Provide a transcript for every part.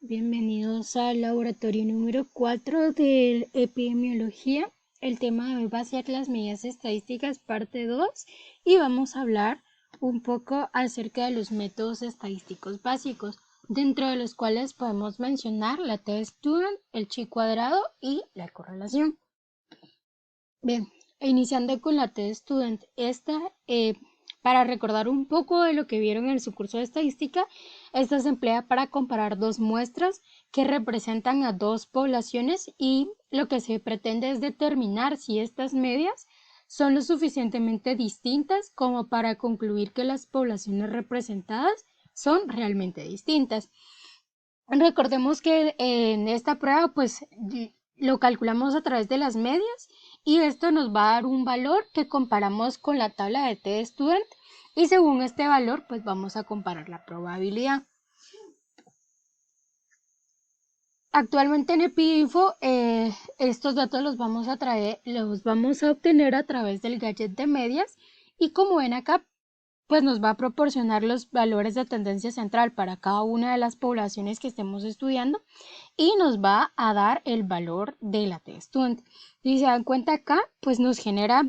Bienvenidos al laboratorio número 4 de epidemiología. El tema de hoy va a ser las medidas estadísticas parte 2 y vamos a hablar un poco acerca de los métodos estadísticos básicos, dentro de los cuales podemos mencionar la t-student, el chi cuadrado y la correlación. Bien, iniciando con la t-student, para recordar un poco de lo que vieron en su curso de estadística, esta se emplea para comparar dos muestras que representan a dos poblaciones y lo que se pretende es determinar si estas medias son lo suficientemente distintas como para concluir que las poblaciones representadas son realmente distintas. Recordemos que en esta prueba pues lo calculamos a través de las medias y esto nos va a dar un valor que comparamos con la tabla de t-student y según este valor pues vamos a comparar la probabilidad. Actualmente en EpiInfo estos datos los vamos a obtener a través del gadget de medias y como ven acá pues nos va a proporcionar los valores de tendencia central para cada una de las poblaciones que estemos estudiando y nos va a dar el valor de la t-student. Si se dan cuenta acá, pues nos genera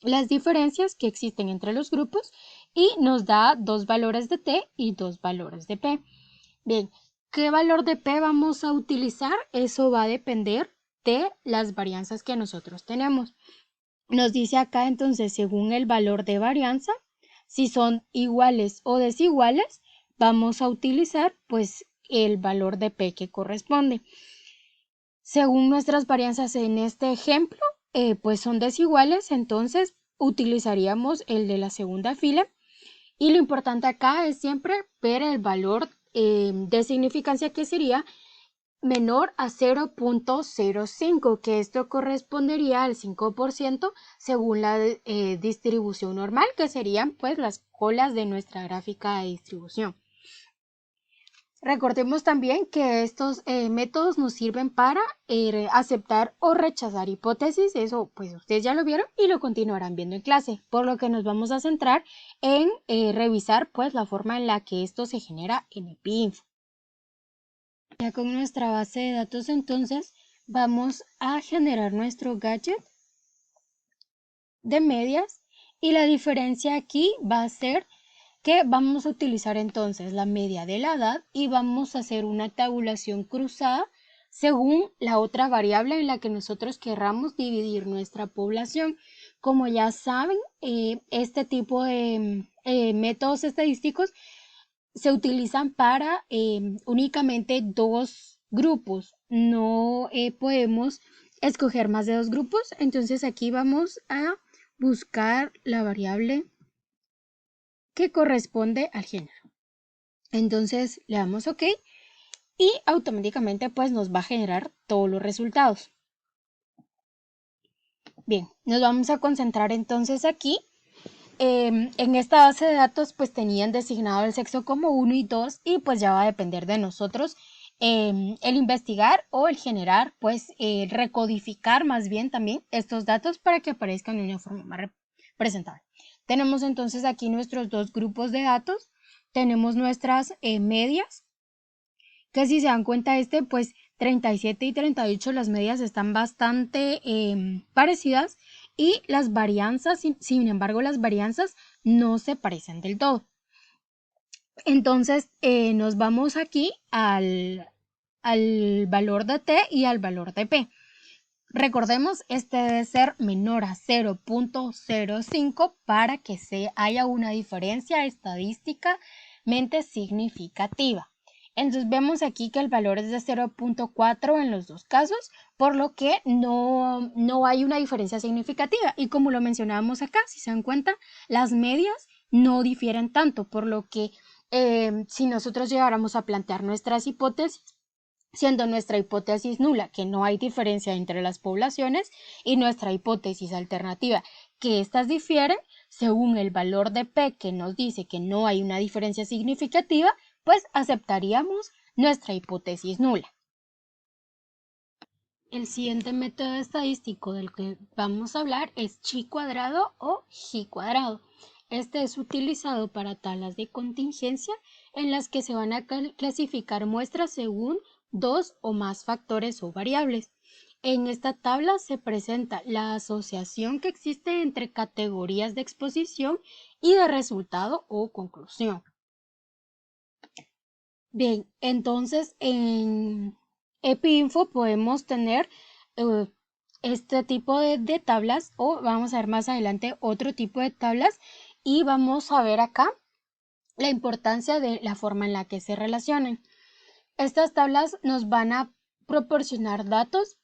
las diferencias que existen entre los grupos y nos da dos valores de t y dos valores de p. Bien, ¿qué valor de p vamos a utilizar? Eso va a depender de las varianzas que nosotros tenemos. Nos dice acá entonces, según el valor de varianza, si son iguales o desiguales, vamos a utilizar pues el valor de p que corresponde. Según nuestras varianzas en este ejemplo, pues son desiguales, entonces utilizaríamos el de la segunda fila. Y lo importante acá es siempre ver el valor de significancia que sería menor a 0.05, que esto correspondería al 5% según la distribución normal, que serían pues las colas de nuestra gráfica de distribución. Recordemos también que estos métodos nos sirven para aceptar o rechazar hipótesis, eso pues ustedes ya lo vieron y lo continuarán viendo en clase, por lo que nos vamos a centrar en revisar pues la forma en la que esto se genera en EpiInfo. Ya con nuestra base de datos entonces vamos a generar nuestro gadget de medias y la diferencia aquí va a ser que vamos a utilizar entonces la media de la edad y vamos a hacer una tabulación cruzada según la otra variable en la que nosotros querramos dividir nuestra población. Como ya saben, este tipo de métodos estadísticos se utilizan para únicamente dos grupos. No podemos escoger más de dos grupos. Entonces aquí vamos a buscar la variable que corresponde al género. Entonces le damos OK y automáticamente pues nos va a generar todos los resultados. Bien, nos vamos a concentrar entonces aquí. En esta base de datos pues tenían designado el sexo como 1 y 2 y pues ya va a depender de nosotros el investigar o el generar pues recodificar más bien también estos datos para que aparezcan de una forma más representable. Tenemos entonces aquí nuestros dos grupos de datos, tenemos nuestras medias, que si se dan cuenta pues 37 y 38 las medias están bastante parecidas y las varianzas, sin embargo las varianzas no se parecen del todo. Entonces nos vamos aquí al valor de t y al valor de p. Recordemos, este debe ser menor a 0.05 para que haya una diferencia estadísticamente significativa. Entonces vemos aquí que el valor es de 0.4 en los dos casos, por lo que no hay una diferencia significativa. Y como lo mencionábamos acá, si se dan cuenta, las medias no difieren tanto, por lo que si nosotros llegáramos a plantear nuestras hipótesis, siendo nuestra hipótesis nula, que no hay diferencia entre las poblaciones, y nuestra hipótesis alternativa, que estas difieren, según el valor de P que nos dice que no hay una diferencia significativa, pues aceptaríamos nuestra hipótesis nula. El siguiente método estadístico del que vamos a hablar es chi cuadrado o ji cuadrado. Este es utilizado para tablas de contingencia en las que se van a clasificar muestras según dos o más factores o variables. En esta tabla se presenta la asociación que existe entre categorías de exposición y de resultado o conclusión. Bien, entonces en EpiInfo podemos tener este tipo de tablas, o vamos a ver más adelante otro tipo de tablas, y vamos a ver acá la importancia de la forma en la que se relacionan. Estas tablas nos van a proporcionar datos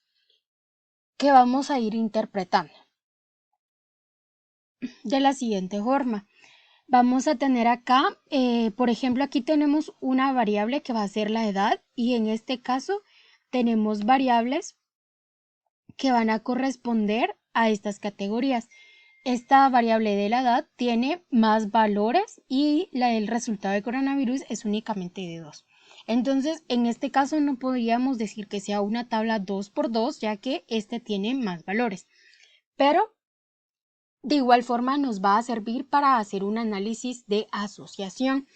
que vamos a ir interpretando de la siguiente forma. Vamos a tener acá, por ejemplo, aquí tenemos una variable que va a ser la edad, y en este caso tenemos variables que van a corresponder a estas categorías. Esta variable de la edad tiene más valores y la del resultado de coronavirus es únicamente de 2. Entonces, en este caso no podríamos decir que sea una tabla 2 por 2, ya que este tiene más valores. Pero de igual forma nos va a servir para hacer un análisis de asociación.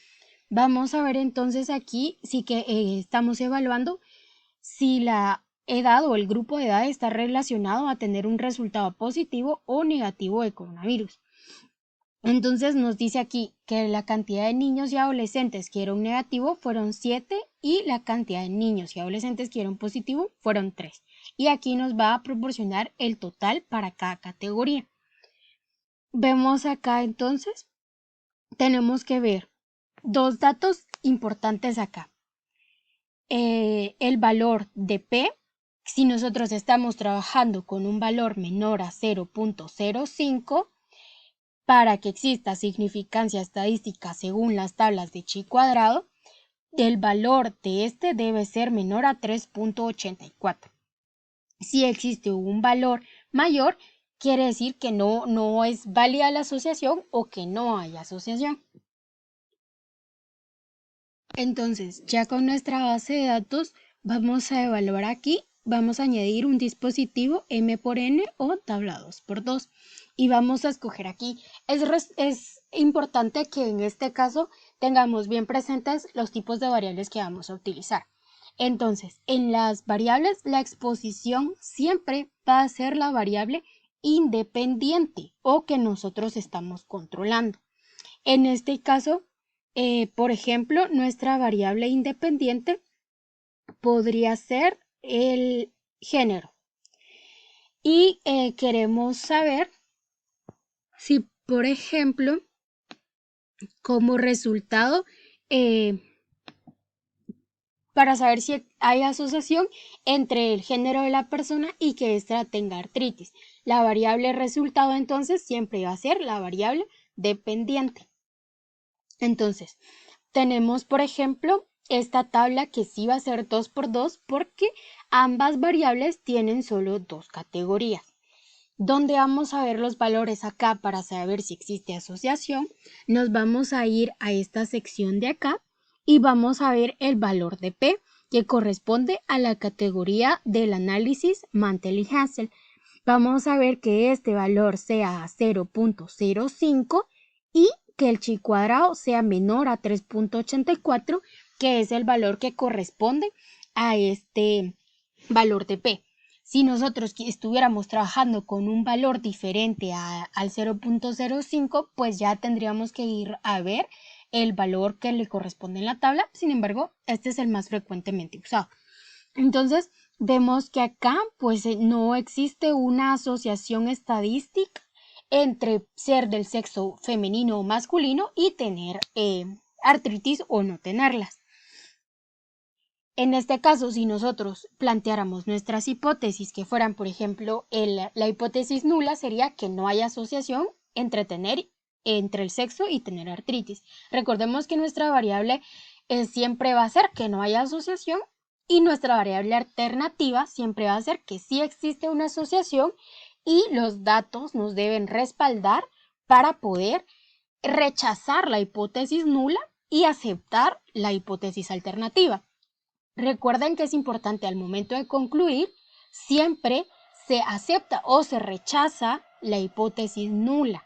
Vamos a ver entonces aquí sí que estamos evaluando si la edad o el grupo de edad está relacionado a tener un resultado positivo o negativo de coronavirus. Entonces nos dice aquí que la cantidad de niños y adolescentes que dieron negativo fueron 7 y la cantidad de niños y adolescentes que dieron positivo fueron 3. Y aquí nos va a proporcionar el total para cada categoría. Vemos acá entonces, tenemos que ver dos datos importantes acá. El valor de P, si nosotros estamos trabajando con un valor menor a 0.05, para que exista significancia estadística según las tablas de chi cuadrado, el valor de este debe ser menor a 3.84. Si existe un valor mayor, quiere decir que no es válida la asociación o que no hay asociación. Entonces, ya con nuestra base de datos, vamos a evaluar aquí, vamos a añadir un dispositivo M por N o tabla 2 por 2 y vamos a escoger aquí. Es importante que en este caso tengamos bien presentes los tipos de variables que vamos a utilizar. Entonces, en las variables, la exposición siempre va a ser la variable independiente o que nosotros estamos controlando. En este caso, por ejemplo, nuestra variable independiente podría ser el género. Y queremos saber si, por ejemplo, como resultado, para saber si hay asociación entre el género de la persona y que ésta tenga artritis. La variable resultado entonces siempre va a ser la variable dependiente. Entonces, tenemos, por ejemplo, esta tabla que sí va a ser 2 por 2 porque ambas variables tienen solo dos categorías. Donde vamos a ver los valores acá para saber si existe asociación, nos vamos a ir a esta sección de acá y vamos a ver el valor de P, que corresponde a la categoría del análisis Mantel y Hassel. Vamos a ver que este valor sea 0.05 y que el chi cuadrado sea menor a 3.84, que es el valor que corresponde a este valor de P. Si nosotros estuviéramos trabajando con un valor diferente al 0.05, pues ya tendríamos que ir a ver el valor que le corresponde en la tabla. Sin embargo, este es el más frecuentemente usado. Entonces, vemos que acá pues no existe una asociación estadística entre ser del sexo femenino o masculino y tener artritis o no tenerlas. En este caso, si nosotros planteáramos nuestras hipótesis que fueran, por ejemplo, la hipótesis nula sería que no hay asociación entre el sexo y tener artritis. Recordemos que nuestra variable siempre va a ser que no haya asociación y nuestra variable alternativa siempre va a ser que sí existe una asociación y los datos nos deben respaldar para poder rechazar la hipótesis nula y aceptar la hipótesis alternativa. Recuerden que es importante al momento de concluir, siempre se acepta o se rechaza la hipótesis nula.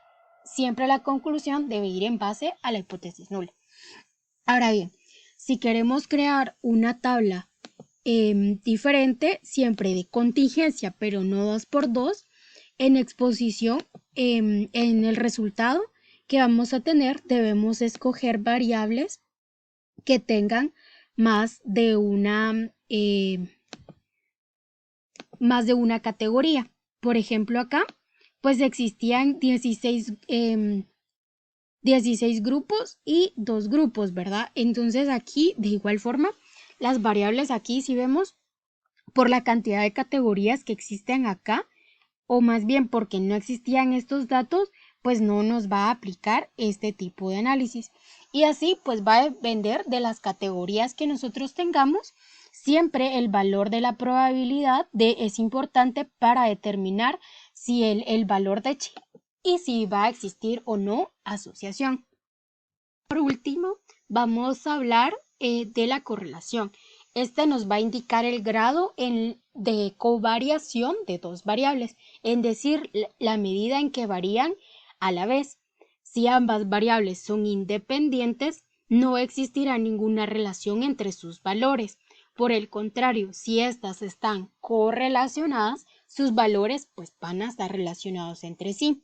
siempre la conclusión debe ir en base a la hipótesis nula. Ahora bien, si queremos crear una tabla diferente, siempre de contingencia, pero no 2×2, en exposición, en el resultado que vamos a tener, debemos escoger variables que tengan más de una categoría. Por ejemplo, acá, pues existían 16 grupos y 2 grupos, ¿verdad? Entonces aquí, de igual forma, las variables aquí, si vemos, por la cantidad de categorías que existen acá, o más bien porque no existían estos datos, pues no nos va a aplicar este tipo de análisis. Y así, pues va a depender de las categorías que nosotros tengamos. Siempre el valor de la probabilidad es importante para determinar si el valor de Chi y si va a existir o no asociación. Por último, vamos a hablar de la correlación. Este nos va a indicar el grado de covariación de dos variables, es decir, la medida en que varían a la vez. Si ambas variables son independientes, no existirá ninguna relación entre sus valores. Por el contrario, si estas están correlacionadas, sus valores pues van a estar relacionados entre sí.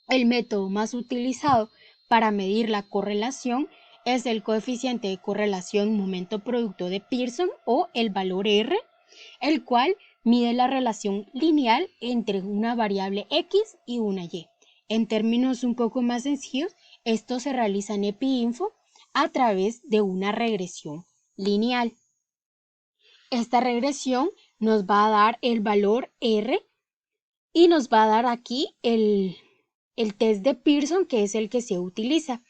El método más utilizado para medir la correlación es el coeficiente de correlación momento-producto de Pearson o el valor R, el cual mide la relación lineal entre una variable X y una Y. En términos un poco más sencillos, esto se realiza en EpiInfo a través de una regresión lineal. Esta regresión nos va a dar el valor R y nos va a dar aquí el test de Pearson, que es el que se utiliza.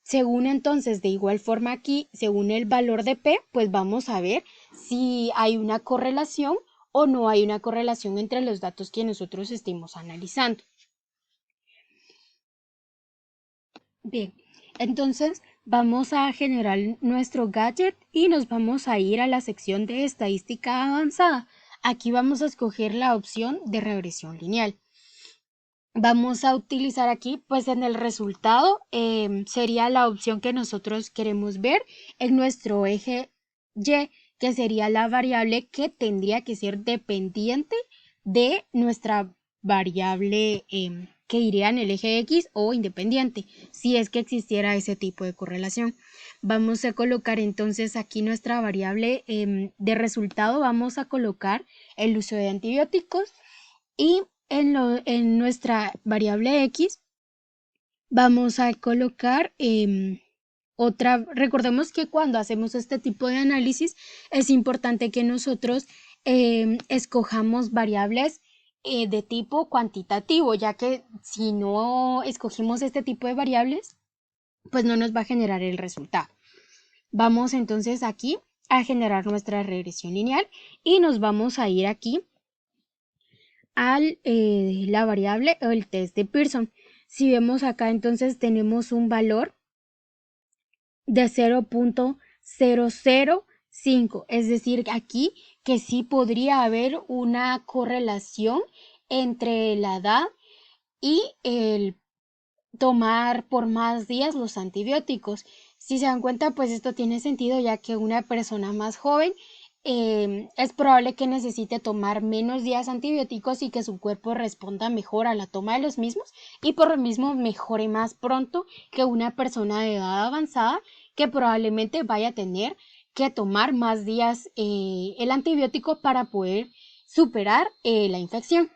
Según entonces, de igual forma aquí, según el valor de P, pues vamos a ver si hay una correlación o no hay una correlación entre los datos que nosotros estemos analizando. Bien, entonces vamos a generar nuestro gadget y nos vamos a ir a la sección de estadística avanzada. Aquí vamos a escoger la opción de regresión lineal. Vamos a utilizar aquí, pues en el resultado sería la opción que nosotros queremos ver en nuestro eje Y, que sería la variable que tendría que ser dependiente de nuestra variable que iría en el eje X o independiente, si es que existiera ese tipo de correlación. Vamos a colocar entonces aquí nuestra variable de resultado, vamos a colocar el uso de antibióticos y en nuestra variable X vamos a colocar recordemos que cuando hacemos este tipo de análisis es importante que nosotros escojamos variables de tipo cuantitativo, ya que si no escogimos este tipo de variables, pues no nos va a generar el resultado. Vamos entonces aquí a generar nuestra regresión lineal y nos vamos a ir aquí a la variable o el test de Pearson. Si vemos acá, entonces tenemos un valor de 0.005, es decir, aquí que sí podría haber una correlación entre la edad y el tomar por más días los antibióticos. Si se dan cuenta, pues esto tiene sentido, ya que una persona más joven es probable que necesite tomar menos días antibióticos y que su cuerpo responda mejor a la toma de los mismos y por lo mismo mejore más pronto que una persona de edad avanzada que probablemente vaya a tener que tomar más días el antibiótico para poder superar la infección.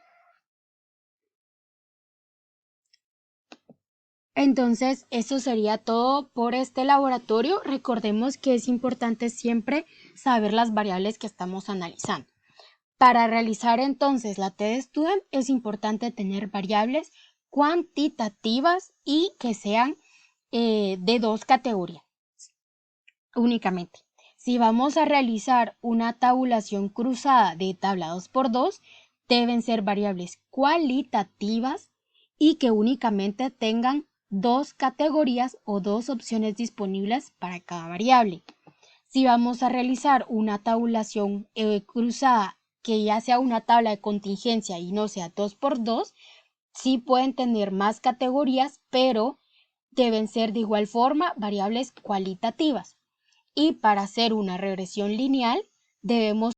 Entonces, eso sería todo por este laboratorio. Recordemos que es importante siempre saber las variables que estamos analizando. Para realizar entonces la T-Student es importante tener variables cuantitativas y que sean de 2 categorías únicamente. Si vamos a realizar una tabulación cruzada de tabla 2×2, deben ser variables cualitativas y que únicamente tengan 2 categorías o 2 opciones disponibles para cada variable. Si vamos a realizar una tabulación cruzada que ya sea una tabla de contingencia y no sea 2×2, Sí pueden tener más categorías, pero deben ser de igual forma variables cualitativas. Y para hacer una regresión lineal, debemos